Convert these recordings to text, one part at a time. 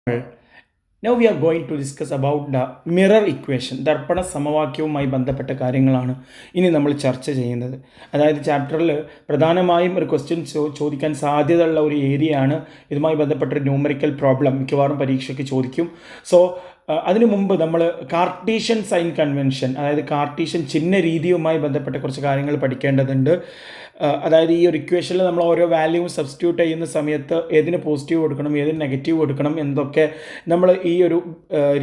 Now we are going to discuss about the mirror equation. ദർപ്പണ സമവാക്യവുമായി ബന്ധപ്പെട്ട കാര്യങ്ങളാണ് ഇനി നമ്മൾ ചർച്ച ചെയ്യുന്നത്. അതായത് ചാപ്റ്ററിൽ പ്രധാനമായും ഒരു ക്വസ്റ്റ്യൻ ചോദിക്കാൻ സാധ്യതയുള്ള ഒരു ഏരിയയാണ് ഇതുമായി ബന്ധപ്പെട്ടൊരു ന്യൂമറിക്കൽ പ്രോബ്ലം മിക്കവാറും പരീക്ഷയ്ക്ക് ചോദിക്കും. സോ അതിനു മുമ്പ് നമ്മൾ കാർട്ടീഷ്യൻ സൈൻ കൺവെൻഷൻ, അതായത് കാർട്ടീഷ്യൻ ചിഹ്ന രീതിയുമായി ബന്ധപ്പെട്ട കുറച്ച് കാര്യങ്ങൾ പഠിക്കേണ്ടതുണ്ട്. അതായത് ഈ ഒരു ഇക്വേഷനിൽ നമ്മൾ ഓരോ വാല്യൂ സബ്സ്റ്റിറ്റ്യൂട്ട് ചെയ്യുന്ന സമയത്ത് ഏതിന് പോസിറ്റീവ് കൊടുക്കണം, ഏതിന് നെഗറ്റീവ് കൊടുക്കണം എന്നൊക്കെ നമ്മൾ ഈ ഒരു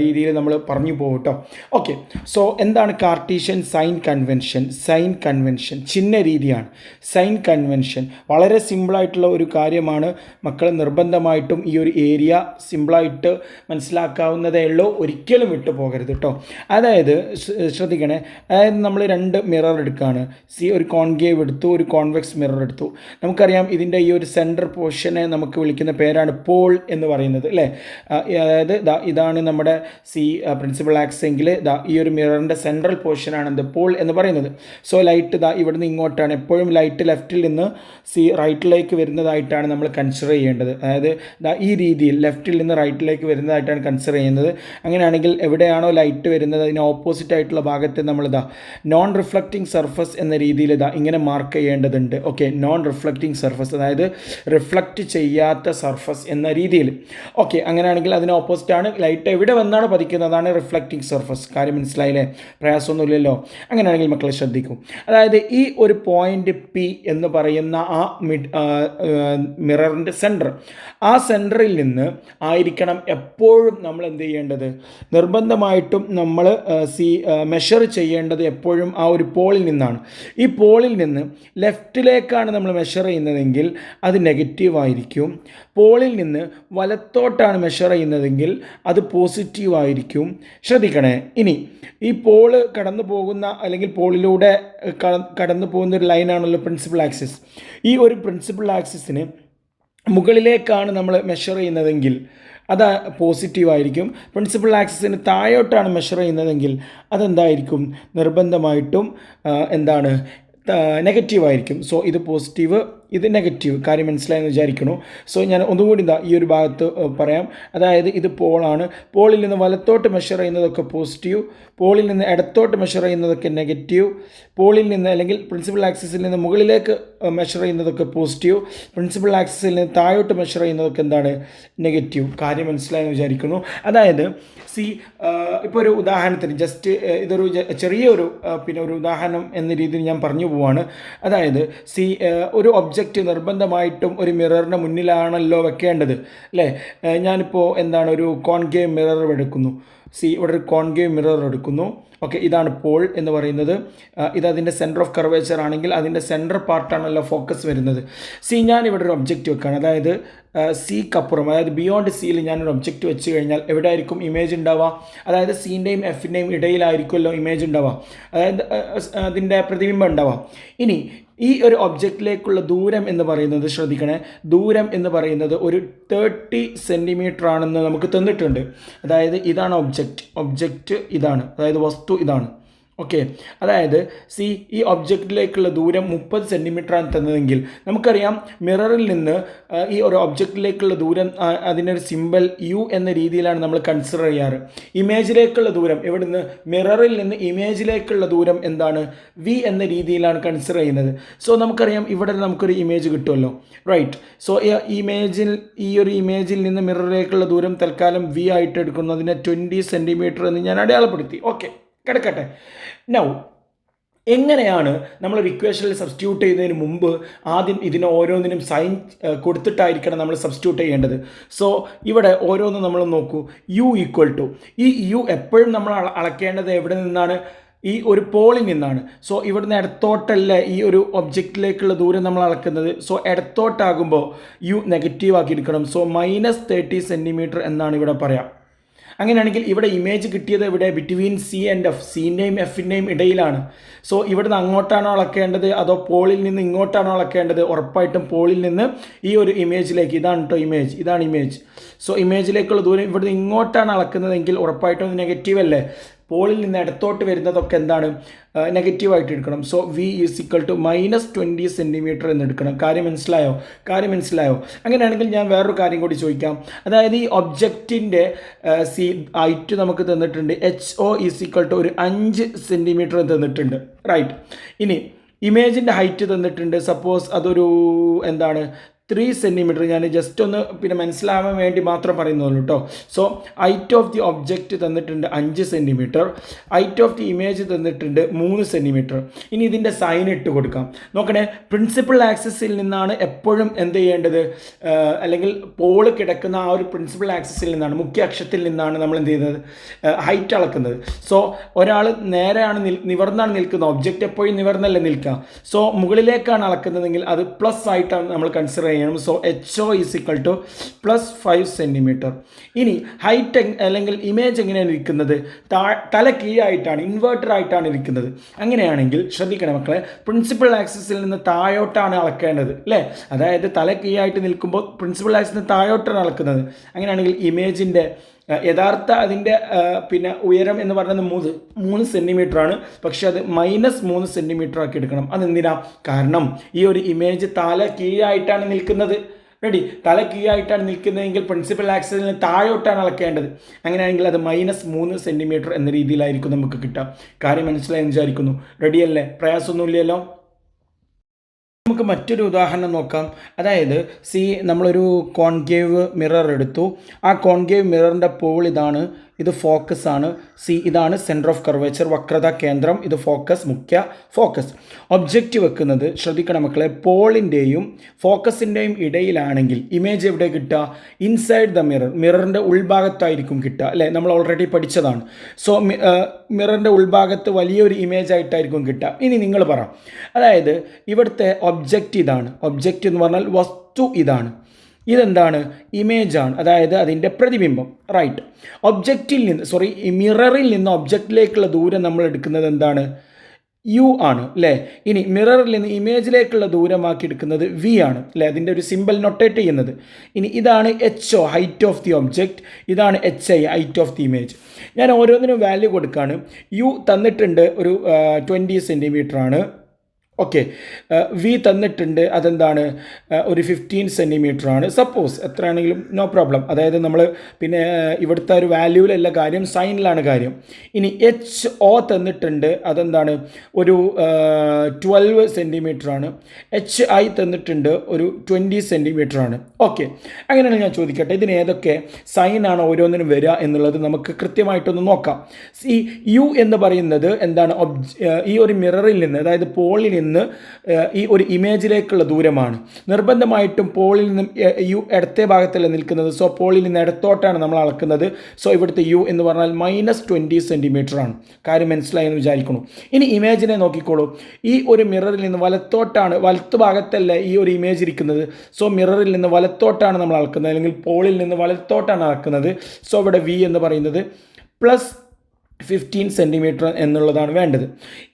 രീതിയിൽ നമ്മൾ പറഞ്ഞു പോകും കേട്ടോ. ഓക്കെ, സോ എന്താണ് Cartesian sign convention? Sign convention ചിഹ്ന രീതിയാണ്. സൈൻ കൺവെൻഷൻ വളരെ സിമ്പിളായിട്ടുള്ള ഒരു കാര്യമാണ്. മക്കൾ നിർബന്ധമായിട്ടും ഈ ഒരു ഏരിയ സിമ്പിളായിട്ട് മനസ്സിലാക്കാവുന്നതേ ഉള്ളൂ, ഒരിക്കലും വിട്ടു പോകരുത് കേട്ടോ. അതായത് ശ്രദ്ധിക്കണേ, അതായത് നമ്മൾ രണ്ട് മിറർ എടുക്കുകയാണ്. ഒരു കോൺകേവ് എടുത്തു, ഒരു കോൺവെക്സ് മിറർ എടുത്തു. നമുക്കറിയാം ഇതിൻ്റെ ഈ ഒരു സെൻറ്റർ പോർഷനെ നമുക്ക് വിളിക്കുന്ന പേരാണ് പോൾ എന്ന് പറയുന്നത്, അല്ലേ? അതായത് ഇതാണ് നമ്മുടെ പ്രിൻസിപ്പൽ ആക്സ് എങ്കിൽ ഈ ഒരു മിററിൻ്റെ സെൻട്രൽ പോർഷനാണ് എന്ത് പോൾ എന്ന് പറയുന്നത്. സോ ലൈറ്റ് ഇവിടുന്ന് ഇങ്ങോട്ടാണ്. എപ്പോഴും ലൈറ്റ് ലെഫ്റ്റിൽ നിന്ന് റൈറ്റിലേക്ക് വരുന്നതായിട്ടാണ് നമ്മൾ കൺസിഡർ ചെയ്യേണ്ടത്. അതായത് ഈ രീതിയിൽ ലെഫ്റ്റിൽ നിന്ന് റൈറ്റിലേക്ക് വരുന്നതായിട്ടാണ് കൺസിഡർ ചെയ്യുന്നത്. അങ്ങനെയാണെങ്കിൽ എവിടെയാണോ ലൈറ്റ് വരുന്നത് അതിന് ഓപ്പോസിറ്റ് ആയിട്ടുള്ള ഭാഗത്ത് നമ്മൾ നോൺ റിഫ്ലക്റ്റിംഗ് സർഫസ് എന്ന രീതിയിൽ ഇങ്ങനെ മാർക്ക് ചെയ്യേണ്ടതുണ്ട്. ഓക്കെ, നോൺ റിഫ്ലക്റ്റിംഗ് സർഫസ്, അതായത് റിഫ്ലക്റ്റ് ചെയ്യാത്ത സർഫസ് എന്ന രീതിയിൽ. ഓക്കെ, അങ്ങനെയാണെങ്കിൽ അതിന് ഓപ്പോസിറ്റാണ് ലൈറ്റ് എവിടെ വന്നാണ് പതിക്കുന്നതാണ് റിഫ്ലക്റ്റിംഗ് സർഫസ്. കാര്യം മനസ്സിലായില്ലേ? പ്രയാസമൊന്നുമില്ലല്ലോ. അങ്ങനെയാണെങ്കിൽ മക്കളെ ശ്രദ്ധിക്കും. അതായത് ഈ ഒരു പോയിന്റ് പി എന്ന് പറയുന്ന ആ മിററിൻ്റെ സെൻറ്റർ, ആ സെൻറ്ററിൽ നിന്ന് ആയിരിക്കണം എപ്പോഴും നമ്മൾ എന്ത് ചെയ്യേണ്ടത്? നിർബന്ധമായിട്ടും നമ്മൾ മെഷർ ചെയ്യേണ്ടത് എപ്പോഴും ആ ഒരു പോളിൽ നിന്നാണ്. ഈ പോളിൽ നിന്ന് ലെഫ്റ്റിലേക്കാണ് നമ്മൾ മെഷർ ചെയ്യുന്നതെങ്കിൽ അത് നെഗറ്റീവ് ആയിരിക്കും. പോളിൽ നിന്ന് വലത്തോട്ടാണ് മെഷർ ചെയ്യുന്നതെങ്കിൽ അത് പോസിറ്റീവ് ആയിരിക്കും. ശ്രദ്ധിക്കണേ. ഇനി ഈ പോള് കടന്നു പോകുന്ന അല്ലെങ്കിൽ പോളിലൂടെ കടന്നു പോകുന്ന ഒരു ലൈനാണല്ലോ പ്രിൻസിപ്പൽ ആക്സിസ്. ഈ ഒരു പ്രിൻസിപ്പൽ ആക്സിസിന് മുകളിലേക്കാണ് നമ്മൾ മെഷർ ചെയ്യുന്നതെങ്കിൽ അത് പോസിറ്റീവ് ആയിരിക്കും. പ്രിൻസിപ്പൽ ആക്സിസിന് താഴോട്ടാണ് മെഷർ ചെയ്യുന്നതെങ്കിൽ അതെന്തായിരിക്കും? നിർബന്ധമായിട്ടും എന്താണ്? നെഗറ്റീവ് ആയിരിക്കും. സോ ഇത് പോസിറ്റീവ്, ഇത് നെഗറ്റീവ്. കാര്യം മനസ്സിലായെന്ന് വിചാരിക്കണു. സോ ഞാൻ ഒന്നുകൂടി ഈ ഒരു ഭാഗത്ത് പറയാം. അതായത് ഇത് പോളാണ്. പോളിൽ നിന്ന് വലത്തോട്ട് മെഷർ ചെയ്യുന്നതൊക്കെ പോസിറ്റീവ്, പോളിൽ നിന്ന് ഇടത്തോട്ട് മെഷർ ചെയ്യുന്നതൊക്കെ നെഗറ്റീവ്, പോളിൽ നിന്ന് അല്ലെങ്കിൽ പ്രിൻസിപ്പൽ ആക്സിസിൽ നിന്ന് മുകളിലേക്ക് മെഷർ ചെയ്യുന്നതൊക്കെ പോസിറ്റീവ്, പ്രിൻസിപ്പൽ ആക്സിസിൽ നിന്ന് താഴോട്ട് മെഷർ ചെയ്യുന്നതൊക്കെ എന്താണ്? നെഗറ്റീവ്. കാര്യം മനസ്സിലായെന്ന് വിചാരിക്കുന്നു. അതായത് ഇപ്പോൾ ഒരു ഉദാഹരണത്തിന് ജസ്റ്റ് ഇതൊരു ചെറിയൊരു ഒരു ഉദാഹരണം എന്ന രീതിയിൽ ഞാൻ പറഞ്ഞു പോവാണ്. അതായത് ഒരു ഒബ്ജക്റ്റ് നിർബന്ധമായിട്ടും ഒരു മിററിൻ്റെ മുന്നിലാണല്ലോ വെക്കേണ്ടത്, അല്ലേ? ഞാനിപ്പോൾ ഒരു കോൺകേവ് മിറർ എടുക്കുന്നു. ഇവിടെ ഒരു കോൺകേവ് മിറർ എടുക്കുന്നു. ഓക്കെ, ഇതാണ് പോൾ എന്ന് പറയുന്നത്. ഇതതിൻ്റെ സെൻറ്റർ ഓഫ് കർവേച്ചർ ആണെങ്കിൽ അതിൻ്റെ സെൻറ്റർ പാർട്ടാണല്ലോ ഫോക്കസ് വരുന്നത്. ഞാനിവിടെ ഒരു ഒബ്ജക്റ്റ് വെക്കുകയാണ്. അതായത് സിക്കപ്പുറം, അതായത് ബിയോണ്ട് സിയിൽ ഞാനൊരു ഒബ്ജക്റ്റ് വെച്ച് കഴിഞ്ഞാൽ എവിടെ ആയിരിക്കും ഇമേജ് ഉണ്ടാവുക? അതായത് സിൻ്റെയും എഫിൻ്റെയും ഇടയിലായിരിക്കുമല്ലോ ഇമേജ് ഉണ്ടാവുക, അതായത് അതിൻ്റെ പ്രതിബിംബം ഉണ്ടാവുക. ഇനി ഈ ഒരു ഒബ്ജക്റ്റിലേക്കുള്ള ദൂരം എന്ന് പറയുന്നത്, ശ്രദ്ധിക്കണേ, ദൂരം എന്ന് പറയുന്നത് ഒരു 30 സെൻറ്റിമീറ്റർ ആണെന്ന് നമുക്ക് തന്നിട്ടുണ്ട്. അതായത് ഇതാണ് ഒബ്ജക്റ്റ് ഇതാണ്, അതായത് വസ്തു ഇതാണ്. ഓക്കെ, അതായത് ഈ ഒബ്ജക്റ്റിലേക്കുള്ള ദൂരം 30 സെൻറ്റിമീറ്ററാണ് തന്നതെങ്കിൽ നമുക്കറിയാം മിററിൽ നിന്ന് ഈ ഒരു ഒബ്ജക്റ്റിലേക്കുള്ള ദൂരം അതിനൊരു സിമ്പൽ യു എന്ന രീതിയിലാണ് നമ്മൾ കൺസിഡർ ചെയ്യാറ്. ഇമേജിലേക്കുള്ള ദൂരം, ഇവിടുന്ന് മിററിൽ നിന്ന് ഇമേജിലേക്കുള്ള ദൂരം എന്താണ്? വി എന്ന രീതിയിലാണ് കൺസിഡർ ചെയ്യുന്നത്. സോ നമുക്കറിയാം ഇവിടെ നമുക്കൊരു ഇമേജ് കിട്ടുമല്ലോ, റൈറ്റ്? സോ ഈ ഒരു ഇമേജിൽ നിന്ന് മിററിലേക്കുള്ള ദൂരം തൽക്കാലം വി ആയിട്ട് എടുക്കുന്നു. അതിനെ 20 സെൻറ്റിമീറ്റർ എന്ന് ഞാൻ അടയാളപ്പെടുത്തി. ഓക്കെ, കിടക്കട്ടെ. നൗ എങ്ങനെയാണ് നമ്മളൊരു ഇക്വേഷനിൽ സബ്സ്റ്റിറ്റ്യൂട്ട് ചെയ്യുന്നതിന് മുമ്പ് ആദ്യം ഇതിന് ഓരോന്നിനും സൈൻ കൊടുത്തിട്ടായിരിക്കണം നമ്മൾ സബ്സ്റ്റിറ്റ്യൂട്ട് ചെയ്യേണ്ടത്. സോ ഇവിടെ ഓരോന്നും നമ്മൾ നോക്കൂ. യു ഈക്വൽ ടു, ഈ യു എപ്പോഴും നമ്മൾ അളക്കേണ്ടത് എവിടെ നിന്നാണ്? ഈ ഒരു പോളിൽ നിന്നാണ്. സോ ഇവിടുന്ന് ഇടത്തോട്ടല്ല ഈ ഒരു ഒബ്ജക്റ്റിലേക്കുള്ള ദൂരം നമ്മൾ അളക്കുന്നത്. സോ ഇടത്തോട്ടാകുമ്പോൾ യു നെഗറ്റീവ് ആക്കി എടുക്കണം. സോ -30 സെൻറ്റിമീറ്റർ എന്നാണ് ഇവിടെ പറയാം. അങ്ങനെയാണെങ്കിൽ ഇവിടെ ഇമേജ് കിട്ടിയത് ഇവിടെ ബിറ്റ്വീൻ സി ആൻഡ് എഫ്, സിൻ്റെയും എഫിൻ്റെയും ഇടയിലാണ്. സോ ഇവിടുന്ന് അങ്ങോട്ടാണോ അളക്കേണ്ടത് അതോ പോളിൽ നിന്ന് ഇങ്ങോട്ടാണോ അളക്കേണ്ടത്? ഉറപ്പായിട്ടും പോളിൽ നിന്ന് ഈ ഒരു ഇമേജിലേക്ക്, ഇതാണ് കേട്ടോ ഇമേജ്, ഇതാണ് ഇമേജ്. സോ ഇമേജിലേക്കുള്ള ദൂരം ഇവിടുന്ന് ഇങ്ങോട്ടാണ് അളക്കുന്നതെങ്കിൽ ഉറപ്പായിട്ടും നെഗറ്റീവ് അല്ലേ? പോളിൽ നിന്ന് ഇടത്തോട്ട് വരുന്നതൊക്കെ എന്താണ് നെഗറ്റീവായിട്ട് എടുക്കണം. So v is equal to -20 centimetre എന്ന് എടുക്കണം. കാര്യം മനസ്സിലായോ? അങ്ങനെയാണെങ്കിൽ ഞാൻ വേറൊരു കാര്യം കൂടി ചോദിക്കാം. അതായത് ഈ ഒബ്ജക്റ്റിൻ്റെ ഹൈറ്റ് നമുക്ക് തന്നിട്ടുണ്ട്. HO ഈസ് ഈക്വൽ ടു ഒരു 5 സെൻറ്റിമീറ്റർ തന്നിട്ടുണ്ട്, റൈറ്റ്. ഇനി ഇമേജിൻ്റെ ഹൈറ്റ് തന്നിട്ടുണ്ട്. സപ്പോസ് അതൊരു എന്താണ് 3 സെൻറ്റിമീറ്റർ. ഞാൻ ജസ്റ്റ് ഒന്ന് പിന്നെ മനസ്സിലാവാൻ വേണ്ടി മാത്രം പറയുന്നുള്ളൂ കേട്ടോ. So height of the object തന്നിട്ടുണ്ട് 5 centimetre. Height of the image തന്നിട്ടുണ്ട് 3 സെൻറ്റിമീറ്റർ. ഇനി ഇതിൻ്റെ സൈൻ ഇട്ട് കൊടുക്കാം. നോക്കണേ, പ്രിൻസിപ്പൽ ആക്സിസിൽ നിന്നാണ് എപ്പോഴും എന്ത് ചെയ്യേണ്ടത്, അല്ലെങ്കിൽ പോള് കിടക്കുന്ന ആ ഒരു പ്രിൻസിപ്പൽ ആക്സിസിൽ നിന്നാണ്, മുഖ്യ അക്ഷത്തിൽ നിന്നാണ് നമ്മൾ എന്ത് ചെയ്യുന്നത്, ഹൈറ്റ് അളക്കുന്നത്. സോ ഒരാൾ നേരെയാണ് നിവർന്നാണ് നിൽക്കുന്നത്. ഒബ്ജക്റ്റ് എപ്പോഴും നിവർന്നല്ലേ നിൽക്കുക. സോ മുകളിലേക്കാണ് അളക്കുന്നതെങ്കിൽ അത് പ്ലസ് ആയിട്ടാണ് നമ്മൾ കൺസിഡർ ചെയ്യണം. So HO is equal to +5 centimetre. ഇനി ഹൈറ്റ് അല്ലെങ്കിൽ ഇമേജ് എങ്ങനെയാണ് ഇരിക്കുന്നത്, തല കീഴായിട്ടാണ്, ഇൻവേർട്ടർ ആയിട്ടാണ് ഇരിക്കുന്നത്. അങ്ങനെയാണെങ്കിൽ ശ്രദ്ധിക്കണം മക്കളെ, പ്രിൻസിപ്പൽ ആക്സിസിൽ നിന്ന് താഴോട്ടാണ് അളക്കേണ്ടത് അല്ലേ. അതായത് തല കീഴായിട്ട് നിൽക്കുമ്പോൾ പ്രിൻസിപ്പൽ ആക്സിസിൽ നിന്ന് താഴോട്ടാണ് അളക്കുന്നത്. അങ്ങനെയാണെങ്കിൽ ഇമേജിൻ്റെ യഥാർത്ഥ അതിൻ്റെ പിന്നെ ഉയരം എന്ന് പറയുന്നത് 3 സെൻറ്റിമീറ്റർ ആണ്. പക്ഷേ അത് -3 സെൻറ്റിമീറ്റർ ആക്കി എടുക്കണം. അതെന്തിനാ? കാരണം ഈ ഒരു ഇമേജ് തല കീഴായിട്ടാണ് നിൽക്കുന്നത്. റെഡി, തല കീഴായിട്ടാണ് നിൽക്കുന്നതെങ്കിൽ പ്രിൻസിപ്പൽ ആക്സിസിൽ നിന്ന് താഴോട്ടാണ് അളക്കേണ്ടത്. അങ്ങനെയാണെങ്കിൽ അത് -3 സെൻറ്റിമീറ്റർ എന്ന രീതിയിലായിരിക്കും നമുക്ക് കിട്ടുക. കാര്യം മനസ്സിലായെന്ന് വിചാരിക്കുന്നു. റെഡിയല്ലേ? പ്രയാസമൊന്നുമില്ലല്ലോ. നമുക്ക് മറ്റൊരു ഉദാഹരണം നോക്കാം. അതായത് നമ്മളൊരു കോൺകേവ് മിറർ എടുത്തു. ആ കോൺകേവ് മിററിൻ്റെ പോൾ ഇതാണ്, ഇത് ഫോക്കസ് ആണ്. ഇതാണ് സെൻറ്റർ ഓഫ് കർവേച്ചർ, വക്രത കേന്ദ്രം. ഇത് മുഖ്യ ഫോക്കസ്. ഒബ്ജക്റ്റ് വെക്കുന്നത് ശ്രദ്ധിക്കണം മക്കളെ, പോളിൻ്റെയും ഫോക്കസിൻ്റെയും ഇടയിലാണെങ്കിൽ ഇമേജ് എവിടെ കിട്ടുക? ഇൻസൈഡ് ദ മിറർ, മിററിൻ്റെ ഉൾഭാഗത്തായിരിക്കും കിട്ടുക അല്ലേ. നമ്മൾ ഓൾറെഡി പഠിച്ചതാണ്. സോ മിററിൻ്റെ ഉൾഭാഗത്ത് വലിയൊരു ഇമേജ് ആയിട്ടായിരിക്കും കിട്ടുക. ഇനി നിങ്ങൾ പറ, അതായത് ഇവിടുത്തെ ഒബ്ജക്റ്റ് ഇതാണ്. ഒബ്ജക്റ്റ് എന്ന് പറഞ്ഞാൽ വസ്തു ഇതാണ്. ഇതെന്താണ്? ഇമേജാണ്, അതായത് അതിൻ്റെ പ്രതിബിംബം, റൈറ്റ്. മിററിൽ നിന്ന് ഒബ്ജക്റ്റിലേക്കുള്ള ദൂരം നമ്മൾ എടുക്കുന്നത് എന്താണ്? U ആണ് അല്ലേ. ഇനി മിററിൽ നിന്ന് ഇമേജിലേക്കുള്ള ദൂരമാക്കി എടുക്കുന്നത് V ആണ് അല്ലേ. അതിൻ്റെ ഒരു സിമ്പിൾ നൊട്ടേറ്റ് ചെയ്യുന്നത്. ഇനി ഇതാണ് HO, height of the object. ഇതാണ് HI, height of the image. ഞാൻ ഓരോന്നിനും വാല്യൂ കൊടുക്കുകയാണ്. U തന്നിട്ടുണ്ട് ഒരു 20 സെൻറ്റിമീറ്റർ ആണ്. ഓക്കെ, V തന്നിട്ടുണ്ട് അതെന്താണ്, ഒരു 15 സെൻറ്റിമീറ്റർ ആണ്. സപ്പോസ് എത്രയാണെങ്കിലും നോ പ്രോബ്ലം. അതായത് നമ്മൾ പിന്നെ ഇവിടുത്തെ ഒരു വാല്യൂവിലല്ല കാര്യം, സൈനിലാണ് കാര്യം. ഇനി HO തന്നിട്ടുണ്ട് അതെന്താണ്, ഒരു 12 സെൻറ്റിമീറ്റർ ആണ്. HI തന്നിട്ടുണ്ട് ഒരു 20 സെൻറ്റിമീറ്റർ ആണ്. ഓക്കെ, അങ്ങനെയാണ് ഞാൻ ചോദിക്കട്ടെ, ഇതിന് ഏതൊക്കെ സൈനാണ് ഓരോന്നിനും വരിക എന്നുള്ളത് നമുക്ക് കൃത്യമായിട്ടൊന്ന് നോക്കാം. U എന്ന് പറയുന്നത് എന്താണ്, ഈ ഒരു മിററിൽ നിന്ന്, അതായത് പോളിൽ നിന്ന് ഈ ഒരു ഇമേജിലേക്കുള്ള ദൂരമാണ്. നിർബന്ധമായിട്ടും പോളിൽ നിന്നും U ഇടത്തെ ഭാഗത്തല്ല നിൽക്കുന്നത്. സോ പോളിൽ നിന്ന് ഇടത്തോട്ടാണ് നമ്മൾ അളക്കുന്നത്. സോ ഇവിടുത്തെ U എന്ന് പറഞ്ഞാൽ -20 സെൻറ്റിമീറ്റർ ആണ്. കാര്യം മനസ്സിലായി എന്ന് വിചാരിക്കുന്നു. ഇനി ഇമേജിനെ നോക്കിക്കോളൂ. ഈ ഒരു മിററിൽ നിന്ന് വലത്തു ഭാഗത്തല്ല ഈ ഒരു ഇമേജ് ഇരിക്കുന്നത്. സോ മിററിൽ നിന്ന് വലത്തോട്ടാണ് നമ്മൾ അളക്കുന്നത്, അല്ലെങ്കിൽ പോളിൽ നിന്ന് വലത്തോട്ടാണ് അളക്കുന്നത്. സോ ഇവിടെ V എന്ന് പറയുന്നത് +15 സെൻറ്റിമീറ്റർ എന്നുള്ളതാണ് വേണ്ടത്.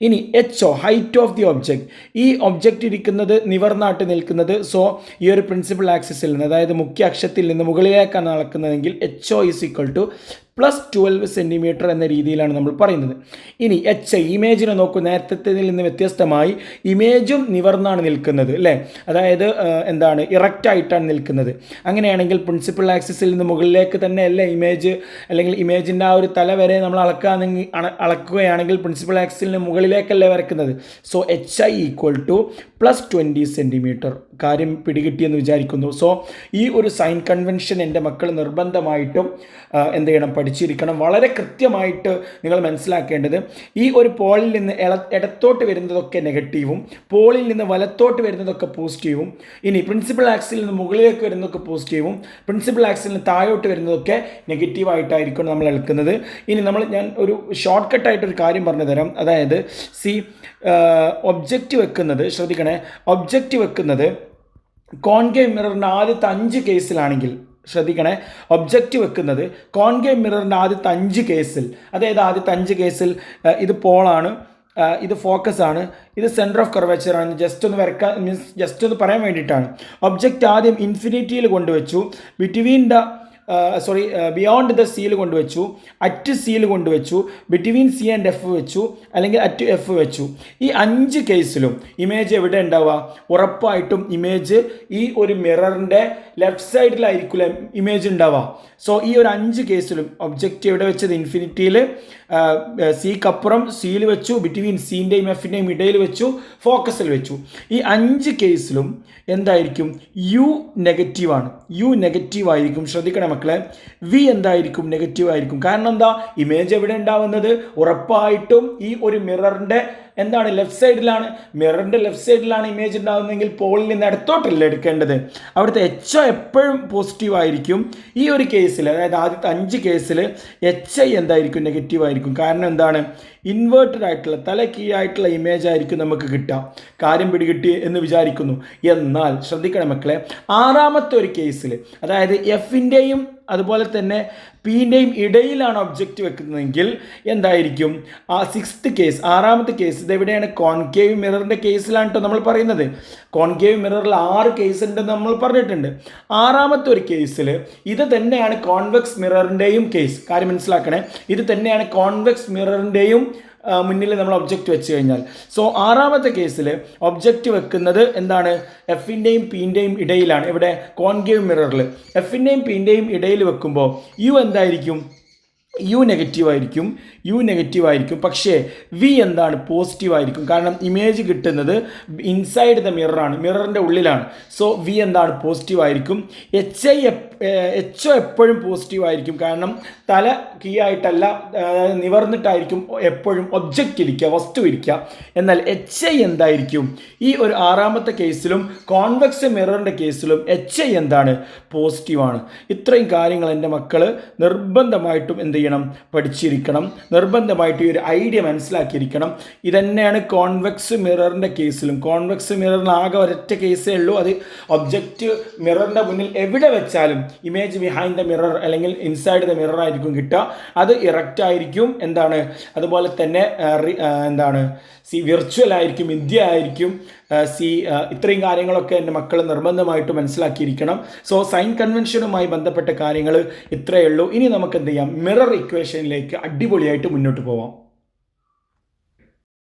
ഇനി HO, height of the object. ഈ ഒബ്ജക്റ്റ് ഇരിക്കുന്നത് നിവർന്നാട്ട് നിൽക്കുന്നത്. സോ ഈ ഒരു പ്രിൻസിപ്പൽ ആക്സിസിൽ നിന്ന്, അതായത് മുഖ്യ അക്ഷത്തിൽ നിന്ന് മുകളിലേക്കാണ് അളക്കുന്നതെങ്കിൽ HO is equal to +12 centimetre എന്ന രീതിയിലാണ് നമ്മൾ പറയുന്നത്. ഇനി HI, ഇമേജിനെ നോക്കൂ. നേരത്തേതിൽ നിന്ന് വ്യത്യസ്തമായി ഇമേജും നിവർന്നാണ് നിൽക്കുന്നത് അല്ലേ. അതായത് എന്താണ്, ഇറക്റ്റ് ആയിട്ടാണ് നിൽക്കുന്നത്. അങ്ങനെയാണെങ്കിൽ പ്രിൻസിപ്പൽ ആക്സിസിൽ നിന്ന് മുകളിലേക്ക് തന്നെ അല്ലേ ഇമേജ്, അല്ലെങ്കിൽ ഇമേജിൻ്റെ ആ ഒരു തല വരെ നമ്മൾ അളക്കുകയാണെങ്കിൽ പ്രിൻസിപ്പൽ ആക്സിസിൽ നിന്ന് മുകളിലേക്കല്ലേ വരയ്ക്കുന്നത്. So HI equal to +20 centimetre. കാര്യം പിടികിട്ടിയെന്ന് വിചാരിക്കുന്നു. സോ ഈ ഒരു സൈൻ കൺവെൻഷൻ എൻ്റെ മക്കൾ നിർബന്ധമായിട്ടും എന്ത് ചെയ്യണം, പഠിച്ചിരിക്കണം. വളരെ കൃത്യമായിട്ട് നിങ്ങൾ മനസ്സിലാക്കേണ്ടത്, ഈ ഒരു പോളിൽ നിന്ന് ഇടത്തോട്ട് വരുന്നതൊക്കെ നെഗറ്റീവും, പോളിൽ നിന്ന് വലത്തോട്ട് വരുന്നതൊക്കെ പോസിറ്റീവും, ഇനി പ്രിൻസിപ്പൽ ആക്സിൽ നിന്ന് മുകളിലേക്ക് വരുന്നതൊക്കെ പോസിറ്റീവും, പ്രിൻസിപ്പൽ ആക്സിൽ നിന്ന് താഴോട്ട് വരുന്നതൊക്കെ നെഗറ്റീവായിട്ടായിരിക്കും നമ്മൾ എടുക്കുന്നത്. ഇനി ഞാൻ ഒരു ഷോർട്ട് കട്ടായിട്ടൊരു കാര്യം പറഞ്ഞു തരാം. അതായത് ഒബ്ജക്റ്റ് വെക്കുന്നത്, ശ്രദ്ധിക്കണേ, ഒബ്ജക്റ്റ് വെക്കുന്നത് കോൺകേവ് മിററിൻ്റെ ആദ്യത്തെ 5 കേസിലാണെങ്കിൽ, ശ്രദ്ധിക്കണേ, ഒബ്ജക്റ്റ് വെക്കുന്നത് കോൺകേവ് മിററിൻ്റെ ആദ്യത്തെ 5 കേസിൽ, അതായത് ആദ്യത്തെ 5 കേസിൽ ഇത് പോളാണ്, ഇത് ഫോക്കസ് ആണ്, ഇത് സെൻറ്റർ ഓഫ് കർവേച്ചർ ആണ്. ജസ്റ്റ് ഒന്ന് പറയാൻ വേണ്ടിയിട്ടാണ്. ഒബ്ജക്റ്റ് ആദ്യം ഇൻഫിനിറ്റിയിൽ കൊണ്ടുവച്ചു. ബിറ്റ്വീൻ ദ ബിയോണ്ട് ദ സിയിൽ കൊണ്ടുവച്ചു, അറ്റ് സിയിൽ കൊണ്ടുവച്ചു, ബിറ്റ്വീൻ സി ആൻഡ് എഫ് വെച്ചു, അല്ലെങ്കിൽ അറ്റ് എഫ് വെച്ചു. ഈ 5 കേസിലും ഇമേജ് എവിടെ ഉണ്ടാവുക? ഉറപ്പായിട്ടും ഇമേജ് ഈ ഒരു മിററിൻ്റെ ലെഫ്റ്റ് സൈഡിലായിരിക്കില്ല ഇമേജ് ഉണ്ടാവുക. സോ ഈ ഒരു 5 കേസിലും ഒബ്ജക്റ്റ് എവിടെ വെച്ചത്? ഇൻഫിനിറ്റിയിൽ സിക്കപ്പുറം സിയിൽ വെച്ചു, ബിറ്റ്വീൻ സിൻ്റെയും എഫിൻ്റെയും ഇടയിൽ വെച്ചു, ഫോക്കസിൽ വെച്ചു. ഈ 5 കേസിലും എന്തായിരിക്കും? യു നെഗറ്റീവാണ്. യു നെഗറ്റീവ് ആയിരിക്കും. ശ്രദ്ധിക്കണം മക്കളെ, വി എന്തായിരിക്കും? നെഗറ്റീവ് ആയിരിക്കും. കാരണം എന്താ? ഇമേജ് എവിടെ ഉണ്ടാവുന്നത്? ഉറപ്പായിട്ടും ഈ ഒരു മിററിൻ്റെ എന്താണ്? ലെഫ്റ്റ് സൈഡിലാണ്. മിററിൻ്റെ ലെഫ്റ്റ് സൈഡിലാണ് ഇമേജ് ഉണ്ടാകുന്നതെങ്കിൽ പോളിൽ നിന്ന് ഇടത്തോട്ടല്ല എടുക്കേണ്ടത്. അവിടുത്തെ എച്ച് ഐ എപ്പോഴും പോസിറ്റീവ് ആയിരിക്കും. ഈ ഒരു കേസിൽ, അതായത് ആദ്യത്തെ 5 കേസിൽ എച്ച് ഐ എന്തായിരിക്കും? നെഗറ്റീവ് ആയിരിക്കും. കാരണം എന്താണ്? ഇൻവേർട്ടഡ് ആയിട്ടുള്ള തലകീഴായിട്ടുള്ള ഇമേജ് ആയിരിക്കും നമുക്ക് കിട്ടുക. കാര്യം പിടികിട്ടി എന്ന് വിചാരിക്കുന്നു. എന്നാൽ ശ്രദ്ധിക്കണം മക്കളെ, 6ാമത്തെ ഒരു കേസിൽ, അതായത് എഫിൻ്റെയും അതുപോലെ തന്നെ പിൻ്റെയും ഇടയിലാണ് ഒബ്ജക്റ്റ് വെക്കുന്നതെങ്കിൽ എന്തായിരിക്കും? ആ 6th കേസ്, 6ാമത്തെ കേസ് ഇതെവിടെയാണ്? കോൺകേവ് മിററിൻ്റെ കേസിലാണ് കേട്ടോ നമ്മൾ പറയുന്നത്. കോൺകേവ് മിററിൽ 6 കേസ് ഉണ്ടെന്ന് നമ്മൾ പറഞ്ഞിട്ടുണ്ട്. 6ാമത്തെ ഒരു കേസിൽ ഇത് തന്നെയാണ് കോൺവെക്സ് മിററിൻ്റെയും കേസ്. കാര്യം മനസ്സിലാക്കണേ, ഇത് തന്നെയാണ് കോൺവെക്സ് മിററിൻ്റെയും മുന്നിൽ നമ്മൾ ഒബ്ജക്റ്റ് വെച്ച് കഴിഞ്ഞാൽ. സോ 6ാമത്തെ കേസിൽ ഒബ്ജക്റ്റ് വെക്കുന്നത് എന്താണ്? എഫിൻ്റെയും പിൻ്റെയും ഇടയിലാണ്. ഇവിടെ കോൺകേവ് മിററിൽ എഫിൻ്റെയും പിൻ്റെയും ഇടയിൽ വെക്കുമ്പോൾ യു എന്തായിരിക്കും? യു നെഗറ്റീവ് ആയിരിക്കും. യു നെഗറ്റീവ് ആയിരിക്കും. പക്ഷേ വി എന്താണ്? പോസിറ്റീവ് ആയിരിക്കും. കാരണം ഇമേജ് കിട്ടുന്നത് ഇൻസൈഡ് ദ മിററാണ്, മിററിൻ്റെ ഉള്ളിലാണ്. സോ വി എന്താണ്? പോസിറ്റീവ് ആയിരിക്കും. എച്ച് ഒ എപ്പോഴും പോസിറ്റീവ് ആയിരിക്കും. കാരണം തല കീഴായിട്ടല്ല, നിവർന്നിട്ടായിരിക്കും എപ്പോഴും ഒബ്ജക്റ്റ് ഇരിക്കുക, വസ്തു ഇരിക്കുക. എന്നാൽ എച്ച് ഐ എന്തായിരിക്കും? ഈ ഒരു 6ാമത്തെ കേസിലും കോൺവെക്സ് മിററിൻ്റെ കേസിലും എച്ച് ഐ എന്താണ്? പോസിറ്റീവാണ്. ഇത്രയും കാര്യങ്ങൾ എൻ്റെ മക്കൾ നിർബന്ധമായിട്ടും എന്ത് ചെയ്യണം? പഠിച്ചിരിക്കണം. നിർബന്ധമായിട്ട് ഈ ഒരു ഐഡിയ മനസ്സിലാക്കിയിരിക്കണം. ഇതന്നെയാണ് കോൺവെക്സ് മിററിൻ്റെ കേസിലും. കോൺവെക്സ് മിററിന് ആകെ ഒരൊറ്റ കേസേ ഉള്ളൂ. അത് ഒബ്ജക്റ്റ് മിററിൻ്റെ മുന്നിൽ എവിടെ വെച്ചാലും ഇമേജ് ബിഹൈൻഡ് ദ മിറർ അല്ലെങ്കിൽ ഇൻസൈഡ് ദ മിറർ ആയിരിക്കും കിട്ടുക. അത് ഇറക്റ്റ് ആയിരിക്കും. എന്താണ്? അതുപോലെ തന്നെ എന്താണ്? വിർച്വൽ ആയിരിക്കും, ഇന്ത്യ ആയിരിക്കും. ഇത്രയും കാര്യങ്ങളൊക്കെ എൻ്റെ മക്കൾ നിർബന്ധമായിട്ട് മനസ്സിലാക്കിയിരിക്കണം. സോ സൈൻ കൺവെൻഷനുമായി ബന്ധപ്പെട്ട കാര്യങ്ങൾ ഇത്രയേ ഉള്ളൂ. ഇനി നമുക്ക് എന്ത് ചെയ്യാം? മിറർ ഇക്വേഷനിലേക്ക് അടിപൊളിയായിട്ട് മുന്നോട്ട് പോവാം.